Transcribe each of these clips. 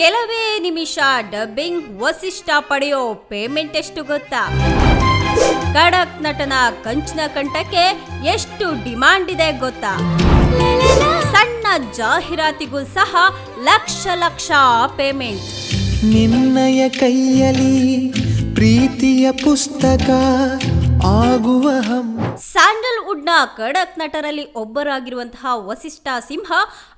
ಕೆಲವೇ ನಿಮಿಷ ಡಬ್ಬಿಂಗ್ ವಸಿಷ್ಠ ಪಡೆಯೋ ಪೇಮೆಂಟ್ ಎಷ್ಟು ಗೊತ್ತಾ? ಖಡಕ್ ನಟನ ಕಂಚಿನ ಕಂಠಕ್ಕೆ ಎಷ್ಟು ಡಿಮಾಂಡ್ ಇದೆ ಗೊತ್ತಾ? ಸಣ್ಣ ಜಾಹೀರಾತಿಗೂ ಸಹ ಲಕ್ಷ ಲಕ್ಷ ಪೇಮೆಂಟ್. ನಿನ್ನಯ ಕೈಯಲ್ಲಿ ಪ್ರೀತಿಯ ಪುಸ್ತಕ ಆಗುವ ಸ್ಯಾಂಡಲ್ವುಡ್ ನ ಖಡಕ್ ನಟರಲ್ಲಿ ಒಬ್ಬರಾಗಿರುವಂತಹ ವಸಿಷ್ಠ ಸಿಂಹ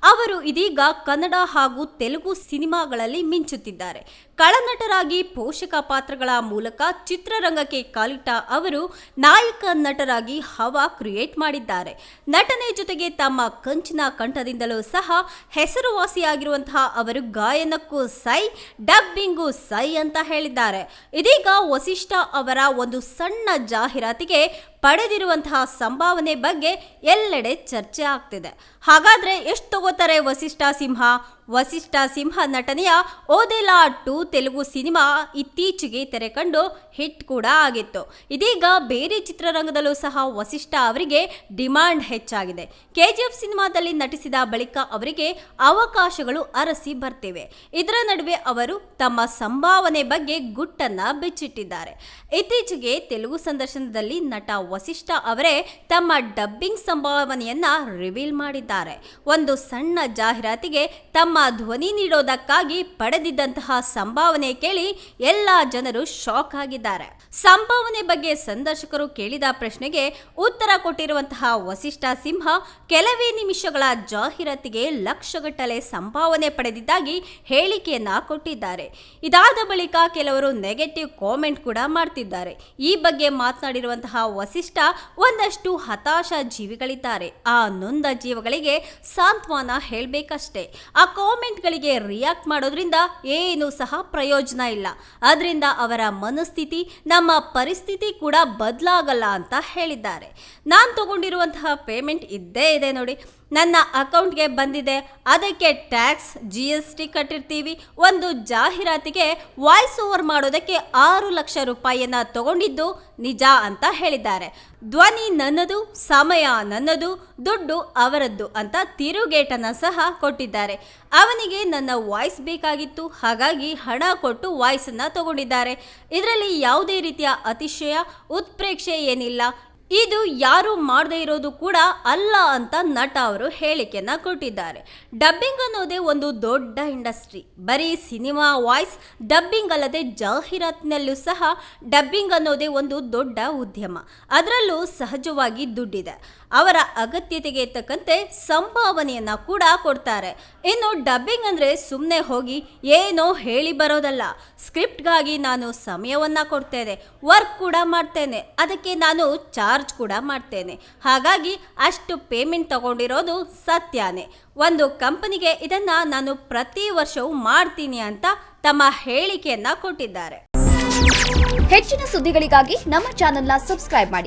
ಅವರು ಇದೀಗ ಕನ್ನಡ ಹಾಗೂ ತೆಲುಗು ಸಿನಿಮಾಗಳಲ್ಲಿ ಮಿಂಚುತ್ತಿದ್ದಾರೆ. ಖಳನಟರಾಗಿ ಪೋಷಕ ಪಾತ್ರಗಳ ಮೂಲಕ ಚಿತ್ರರಂಗಕ್ಕೆ ಕಾಲಿಟ್ಟ ಅವರು ನಾಯಕ ನಟರಾಗಿ ಹವಾ ಕ್ರಿಯೇಟ್ ಮಾಡಿದ್ದಾರೆ. ನಟನೆ ಜೊತೆಗೆ ತಮ್ಮ ಕಂಚಿನ ಕಂಠದಿಂದಲೂ ಸಹ ಹೆಸರುವಾಸಿಯಾಗಿರುವಂತಹ ಅವರು ಗಾಯನಕ್ಕೂ ಸೈ, ಡಬ್ಬಿಂಗೂ ಸೈ ಅಂತ ಹೇಳಿದ್ದಾರೆ. ಇದೀಗ ವಸಿಷ್ಠ ಅವರ ಒಂದು ಸಣ್ಣ ಜಾಹೀರಾತಿಗೆ ಪಡೆದಿರುವಂತಹ ಸಂಭಾವನೆ ಬಗ್ಗೆ ಎಲ್ಲೆಡೆ ಚರ್ಚೆ ಆಗ್ತಿದೆ. ಹಾಗಾದ್ರೆ ಎಷ್ಟು ತಗೋತಾರೆ ವಸಿಷ್ಠ ಸಿಂಹ? ವಸಿಷ್ಠ ಸಿಂಹ ನಟನೆಯ ಓದೆಲಾ 2 ತೆಲುಗು ಸಿನಿಮಾ ಇತ್ತೀಚೆಗೆ ತೆರೆ ಕಂಡು ಹಿಟ್ ಕೂಡ ಆಗಿತ್ತು. ಇದೀಗ ಬೇರೆ ಚಿತ್ರರಂಗದಲ್ಲೂ ಸಹ ವಸಿಷ್ಠ ಅವರಿಗೆ ಡಿಮಾಂಡ್ ಹೆಚ್ಚಾಗಿದೆ. KGF ಸಿನಿಮಾದಲ್ಲಿ ನಟಿಸಿದ ಬಳಿಕ ಅವರಿಗೆ ಅವಕಾಶಗಳು ಅರಸಿ ಬರ್ತಿವೆ. ಇದರ ನಡುವೆ ಅವರು ತಮ್ಮ ಸಂಭಾವನೆ ಬಗ್ಗೆ ಗುಟ್ಟನ್ನ ಬಿಚ್ಚಿಟ್ಟಿದ್ದಾರೆ. ಇತ್ತೀಚೆಗೆ ತೆಲುಗು ಸಂದರ್ಶನದಲ್ಲಿ ನಟ ವಸಿಷ್ಠ ಅವರೇ ತಮ್ಮ ಡಬ್ಬಿಂಗ್ ಸಂಭಾವನೆಯನ್ನ ರಿವೀಲ್ ಮಾಡಿದ್ದಾರೆ. ಒಂದು ಸಣ್ಣ ಜಾಹೀರಾತಿಗೆ ತಮ್ಮ ಧ್ವನಿ ನೀಡೋದಕ್ಕಾಗಿ ಪಡೆದಿದ್ದಂತಹ ಸಂಭಾವನೆ ಕೇಳಿ ಎಲ್ಲಾ ಜನರು ಶಾಕ್ ಆಗಿದ್ದಾರೆ. ಸಂಭಾವನೆ ಬಗ್ಗೆ ಸಂದರ್ಶಕರು ಕೇಳಿದ ಪ್ರಶ್ನೆಗೆ ಉತ್ತರ ಕೊಟ್ಟಿರುವಂತಹ ವಸಿಷ್ಠ ಸಿಂಹ ಕೆಲವೇ ನಿಮಿಷಗಳ ಜಾಹೀರಾತಿಗೆ ಲಕ್ಷಗಟ್ಟಲೆ ಸಂಭಾವನೆ ಪಡೆದಿದ್ದಾಗಿ ಹೇಳಿಕೆಯನ್ನ ಕೊಟ್ಟಿದ್ದಾರೆ. ಇದಾದ ಬಳಿಕ ಕೆಲವರು ನೆಗೆಟಿವ್ ಕಾಮೆಂಟ್ ಕೂಡ ಮಾಡ್ತಿದ್ದಾರೆ. ಈ ಬಗ್ಗೆ ಮಾತನಾಡಿರುವಂತಹ ವಸಿಷ್ಠ ಒಂದಷ್ಟು ಹತಾಶ ಜೀವಿಗಳಿದ್ದಾರೆ. ಆ ನೊಂದ ಜೀವಗಳಿಗೆ ಸಾಂತ್ವನ ಹೇಳಬೇಕಷ್ಟೇ. ಆ ಕಾಮೆಂಟ್ಗಳಿಗೆ ರಿಯಾಕ್ಟ್ ಮಾಡೋದ್ರಿಂದ ಏನು ಸಹ ಪ್ರಯೋಜನ ಇಲ್ಲ. ಅದರಿಂದ ಅವರ ಮನಸ್ಥಿತಿ, ನಮ್ಮ ಪರಿಸ್ಥಿತಿ ಕೂಡ ಬದಲಾಗಲ್ಲ ಅಂತ ಹೇಳಿದ್ದಾರೆ. ನಾನು ತಗೊಂಡಿರುವಂತಹ ಪೇಮೆಂಟ್ ಇದ್ದೇ ಇದೆ ನೋಡಿ. ನನ್ನ ಅಕೌಂಟ್ಗೆ ಬಂದಿದೆ. ಅದಕ್ಕೆ ಟ್ಯಾಕ್ಸ್, GST ಕಟ್ಟಿರ್ತೀವಿ. ಒಂದು ಜಾಹೀರಾತಿಗೆ ವಾಯ್ಸ್ ಓವರ್ ಮಾಡೋದಕ್ಕೆ 6 ಲಕ್ಷ ರೂಪಾಯಿಯನ್ನ ತಗೊಂಡಿದ್ದು ನಿಜ ಅಂತ ಹೇಳಿದ್ದಾರೆ. ಧ್ವನಿ ನನ್ನದು, ಸಮಯ ನನ್ನದು, ದುಡ್ಡು ಅವರದ್ದು ಅಂತ ತಿರುಗೇಟನ್ನ ಸಹ ಕೊಟ್ಟಿದ್ದಾರೆ. ಅವನಿಗೆ ನನ್ನ ವಾಯ್ಸ್ ಬೇಕಾಗಿತ್ತು, ಹಾಗಾಗಿ ಹಣ ಕೊಟ್ಟು ವಾಯ್ಸ್ ಅನ್ನ ತಗೊಂಡಿದ್ದಾರೆ. ಇದರಲ್ಲಿ ಯಾವುದೇ ರೀತಿಯ ಅತಿಶಯ, ಉತ್ಪ್ರೇಕ್ಷೆ ಏನಿಲ್ಲ. ಇದು ಯಾರು ಮಾಡದೇ ಇರೋದು ಕೂಡ ಅಲ್ಲ ಅಂತ ನಟ ಅವರು ಹೇಳಿಕೆಯನ್ನ ಕೊಟ್ಟಿದ್ದಾರೆ. ಡಬ್ಬಿಂಗ್ ಅನ್ನೋದೇ ಒಂದು ದೊಡ್ಡ ಇಂಡಸ್ಟ್ರಿ. ಬರೀ ಸಿನಿಮಾ ವಾಯ್ಸ್ ಡಬ್ಬಿಂಗ್ ಅಲ್ಲದೆ ಜಾಹೀರಾತಿನಲ್ಲೂ ಸಹ ಡಬ್ಬಿಂಗ್ ಅನ್ನೋದೇ ಒಂದು ದೊಡ್ಡ ಉದ್ಯಮ. ಅದರಲ್ಲೂ ಸಹಜವಾಗಿ ದುಡ್ಡಿದೆ. ಅವರ ಅಗತ್ಯತೆಗೆ ತಕ್ಕಂತೆ ಸಂಭಾವನೆಯನ್ನ ಕೂಡ ಕೊಡ್ತಾರೆ. ಇನ್ನು ಡಬ್ಬಿಂಗ್ ಅಂದ್ರೆ ಸುಮ್ಮನೆ ಹೋಗಿ ಏನೋ ಹೇಳಿ ಬರೋದಲ್ಲ. ಸ್ಕ್ರಿಪ್ಟ್ಗಾಗಿ ನಾನು ಸಮಯವನ್ನ ಕೊಡ್ತೇನೆ, ವರ್ಕ್ ಕೂಡ ಮಾಡ್ತೇನೆ, ಅದಕ್ಕೆ ನಾನು ಚಾರ್ಜ್ ಕೂಡ ಮಾಡ್ತೇನೆ. ಹಾಗಾಗಿ ಅಷ್ಟು ಪೇಮೆಂಟ್ ತಗೊಂಡಿರೋದು ಸತ್ಯನೇ. ಒಂದು ಕಂಪನಿಗೆ ಇದನ್ನ ನಾನು ಪ್ರತಿ ವರ್ಷವೂ ಮಾಡ್ತೀನಿ ಅಂತ ತಮ್ಮ ಹೇಳಿಕೆಯನ್ನ ಕೊಟ್ಟಿದ್ದಾರೆ. ಹೆಚ್ಚಿನ ಸುದ್ದಿಗಳಿಗಾಗಿ ನಮ್ಮ ಚಾನೆಲ್ನ ಸಬ್ಸ್ಕ್ರೈಬ್ ಮಾಡಿ.